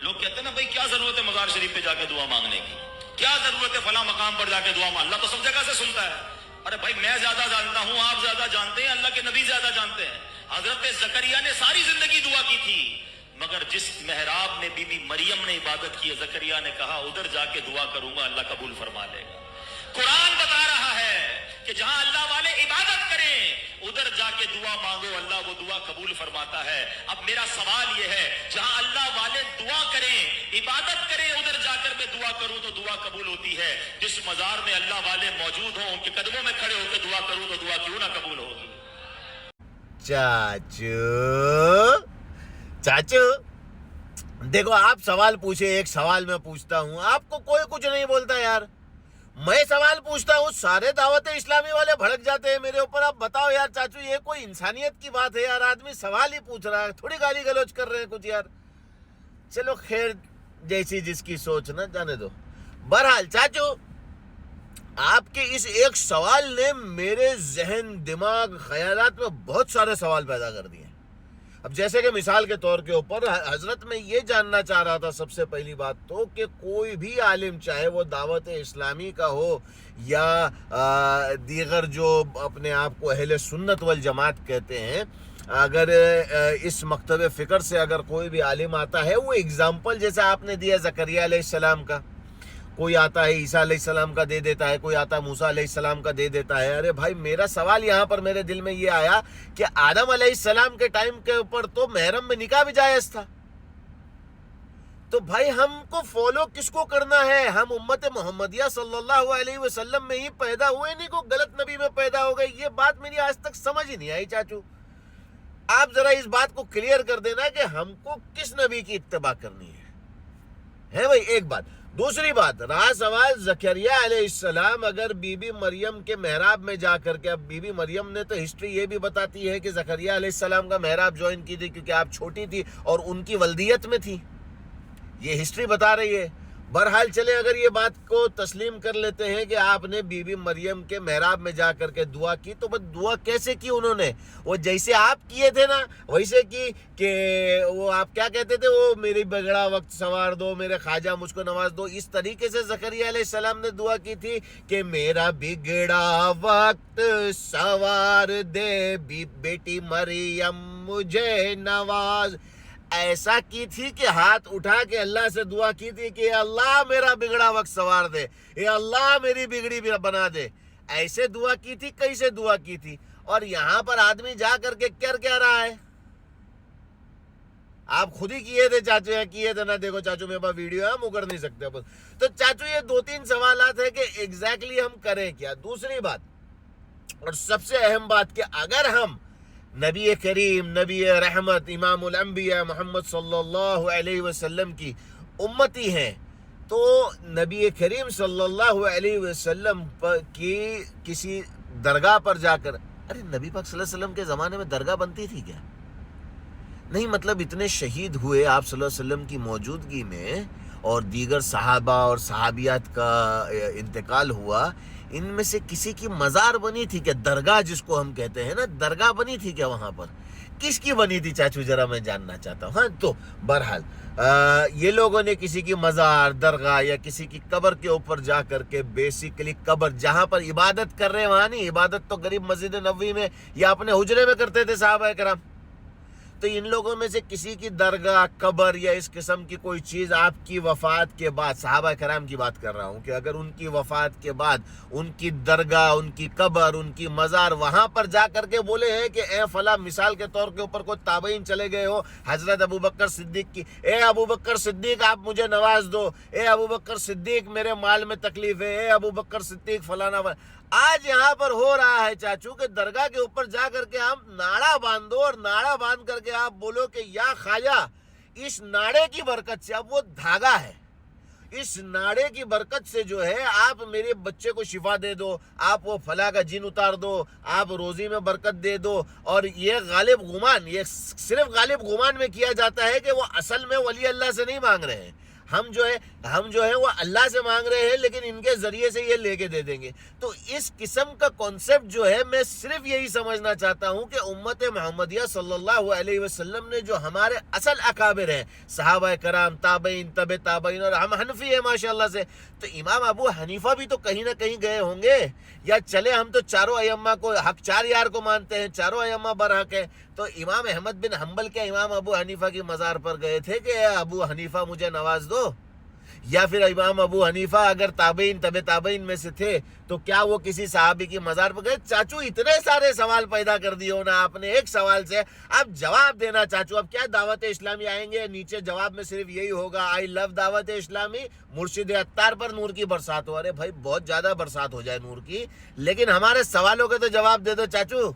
لوگ کہتے ہیں نا بھائی کیا ضرورت ہے مزار شریف پہ جا کے دعا مانگنے کی، کیا ضرورت ہے فلاں مقام پر جا کے دعا مانگ، اللہ تو سب جگہ سے سنتا ہے۔ ارے بھائی میں زیادہ جانتا ہوں، آپ زیادہ جانتے ہیں، اللہ کے نبی زیادہ جانتے ہیں۔ حضرت زکریا نے ساری زندگی دعا کی تھی، مگر جس محراب میں بی بی مریم نے عبادت کی، زکریا نے کہا ادھر جا کے دعا کروں گا، اللہ قبول فرما لے گا۔ قرآن بتا رہا ہے کہ جہاں اللہ والے عبادت کریں ادھر جا کے دعا مانگو، اللہ وہ دعا قبول فرماتا ہے۔ اب میرا سوال یہ ہے، جہاں اللہ والے دعا کریں، عبادت کریں، ادھر جا کر میں دعا کروں تو دعا قبول ہوتی ہے، جس مزار میں اللہ والے موجود ہوں ان کے قدموں میں کھڑے ہو کے دعا کروں تو دعا کیوں نہ قبول ہوگی؟ چاچو دیکھو، آپ سوال پوچھے، ایک سوال میں پوچھتا ہوں، آپ کو کوئی کچھ نہیں بولتا یار۔ میں سوال پوچھتا ہوں، سارے دعوت اسلامی والے بھڑک جاتے ہیں میرے اوپر۔ آپ بتاؤ یار چاچو، یہ کوئی انسانیت کی بات ہے یار؟ آدمی سوال ہی پوچھ رہا ہے، تھوڑی گالی گلوچ کر رہے ہیں کچھ یار۔ چلو خیر، جیسی جس کی سوچ نہ، جانے دو۔ بہرحال چاچو، آپ کے اس ایک سوال نے میرے ذہن، دماغ، خیالات میں بہت سارے سوال پیدا کر دیے۔ اب جیسے کہ مثال کے طور کے اوپر حضرت میں یہ جاننا چاہ رہا تھا سب سے پہلی بات تو، کہ کوئی بھی عالم، چاہے وہ دعوت اسلامی کا ہو یا دیگر جو اپنے آپ کو اہل سنت والجماعت کہتے ہیں، اگر اس مکتب فکر سے اگر کوئی بھی عالم آتا ہے، وہ اگزامپل جیسا آپ نے دیا زکریا علیہ السلام کا، کوئی آتا ہے عیسیٰ علیہ السلام کا دے دیتا ہے، کوئی آتا ہے موسیٰ علیہ السلام کا دے دیتا ہے۔ ارے بھائی، میرا سوال یہاں پر میرے دل میں یہ آیا کہ آدم علیہ السلام کے ٹائم کے اوپر تو محرم میں نکاح بھی جائز تھا، تو بھائی ہم کو فالو کس کو کرنا ہے؟ ہم امت محمدیہ صلی اللہ علیہ وسلم میں ہی پیدا ہوئے، نہیں کو غلط نبی میں پیدا ہو گئے؟ یہ بات میری آج تک سمجھ ہی نہیں آئی چاچو۔ آپ ذرا اس بات کو کلیئر کر دینا کہ ہم کو کس نبی کی اتباع کرنی ہے بھائی؟ ایک بات۔ دوسری بات، رہا سوال زکریا علیہ السلام، اگر بی بی مریم کے محراب میں جا کر کے، اب بی بی مریم نے تو ہسٹری یہ بھی بتاتی ہے کہ زکریا علیہ السلام کا محراب جوائن کی تھی کیونکہ آپ چھوٹی تھی اور ان کی ولدیت میں تھی، یہ ہسٹری بتا رہی ہے۔ بہرحال چلے، اگر یہ بات کو تسلیم کر لیتے ہیں کہ آپ نے بی بی مریم کے محراب میں جا کر کے دعا کی، تو بس دعا کیسے کی انہوں نے؟ وہ جیسے آپ کیے تھے نا ویسے کی، کہ وہ آپ کیا کہتے تھے، وہ میری بگڑا وقت سنوار دو، میرے خواجہ مجھ کو نواز دو، اس طریقے سے زکریا علیہ السلام نے دعا کی تھی کہ میرا بگڑا وقت سنوار دے بیٹی مریم مجھے نواز؟ ایسا کی تھی کہ ہاتھ اٹھا کے اللہ سے دعا کی تھی کہ اے اللہ میرا بگڑا وقت سنوار دے، اے اللہ میری بگڑی بھی بنا دے؟ ایسے دعا کی تھی؟ کیسے دعا کی تھی؟ اور یہاں پر آدمی جا کر کے کیا رہا ہے؟ آپ خود ہی کیے تھے چاچو، یا کیے تھے نا؟ دیکھو چاچو میرے پاس ویڈیو ہے، ہم اکڑ نہیں سکتے بس۔ تو چاچو یہ دو تین سوالات ہیں کہ ایگزیکٹلی ہم کریں کیا۔ دوسری بات اور سب سے اہم بات، کہ اگر ہم نبی کریم، نبی رحمت، امام الانبیاء محمد صلی اللہ علیہ وسلم کی امتی ہیں، تو نبی کریم صلی اللہ علیہ وسلم کی کسی درگاہ پر جا کر، ارے نبی پاک صلی اللہ علیہ وسلم کے زمانے میں درگاہ بنتی تھی کیا؟ نہیں، مطلب اتنے شہید ہوئے آپ صلی اللہ علیہ وسلم کی موجودگی میں، اور دیگر صحابہ اور صحابیات کا انتقال ہوا، ان میں سے کسی کی مزار بنی تھی کیا؟ درگاہ جس کو ہم کہتے ہیں نا، درگاہ بنی تھی کیا وہاں پر؟ کس کی بنی تھی چاچو؟ ذرا میں جاننا چاہتا ہوں۔ ہاں، تو بہرحال یہ لوگوں نے کسی کی مزار، درگاہ یا کسی کی قبر کے اوپر جا کر کے، بیسیکلی قبر جہاں پر عبادت کر رہے ہیں وہاں نہیں، عبادت تو غریب مسجد نبوی میں یا اپنے حجرے میں کرتے تھے صحابہ کرام۔ تو ان لوگوں میں سے کسی کی درگاہ، قبر یا اس قسم کی کوئی چیز آپ کی وفات کے بعد، صحابہ کرام کی بات کر رہا ہوں، کہ اگر ان کی وفات کے بعد ان کی درگاہ، ان کی قبر، ان کی مزار، وہاں پر جا کر کے بولے ہیں کہ اے فلاں، مثال کے طور کے اوپر کوئی تابعین چلے گئے ہو حضرت ابو بکر صدیق کی، اے ابو بکر صدیق آپ مجھے نواز دو، اے ابو بکر صدیق میرے مال میں تکلیف ہے، اے ابو بکر صدیق فلانا۔ آج یہاں پر ہو رہا ہے چاچو کہ درگاہ کے اوپر جا کر کے آپ ناڑا باندھو، اور ناڑا باندھ کر کے آپ بولو کہ یا خواجہ اس ناڑے کی برکت سے، اب وہ دھاگا ہے، اس ناڑے کی برکت سے جو ہے آپ میرے بچے کو شفا دے دو، آپ وہ فلاں کا جن اتار دو، آپ روزی میں برکت دے دو۔ اور یہ غالب گمان، یہ صرف غالب گمان میں کیا جاتا ہے کہ وہ اصل میں ولی اللہ سے نہیں مانگ رہے ہیں، ہم جو ہے وہ اللہ سے مانگ رہے ہیں لیکن ان کے ذریعے سے یہ لے کے دے دیں گے. تو اس قسم کا کانسیپٹ جو ہے میں صرف یہی سمجھنا چاہتا ہوں کہ امت محمدیہ صلی اللہ علیہ وسلم نے جو ہمارے اصل اکابر ہیں صحابہ کرام تابعین تبع تابعین اور ہم حنفی ہیں ماشاءاللہ سے, تو امام ابو حنیفہ بھی تو کہیں نہ کہیں گئے ہوں گے. یا چلے ہم تو چاروں ائمہ کو حق چار یار کو مانتے ہیں, چاروں ائمہ برحق ہیں, تو امام احمد بن حنبل کے امام ابو حنیفہ کی مزار پر گئے تھے کہ اے ابو حنیفہ مجھے نواز دو؟ یا پھر امام ابو حنیفہ اگر تابعین تبع تابعین میں سے تھے تو کیا وہ کسی صحابی کی مزار پر گئے؟ چاچو اتنے سارے سوال پیدا کر دیے ہونا آپ نے ایک سوال سے. اب جواب دینا چاچو, اب کیا دعوت اسلامی آئیں گے, نیچے جواب میں صرف یہی ہوگا آئی لو دعوت اسلامی, مرشد عطار پر نور کی برسات ہو. ارے بھائی بہت زیادہ برسات ہو جائے نور کی, لیکن ہمارے سوالوں کے تو جواب دے دو چاچو.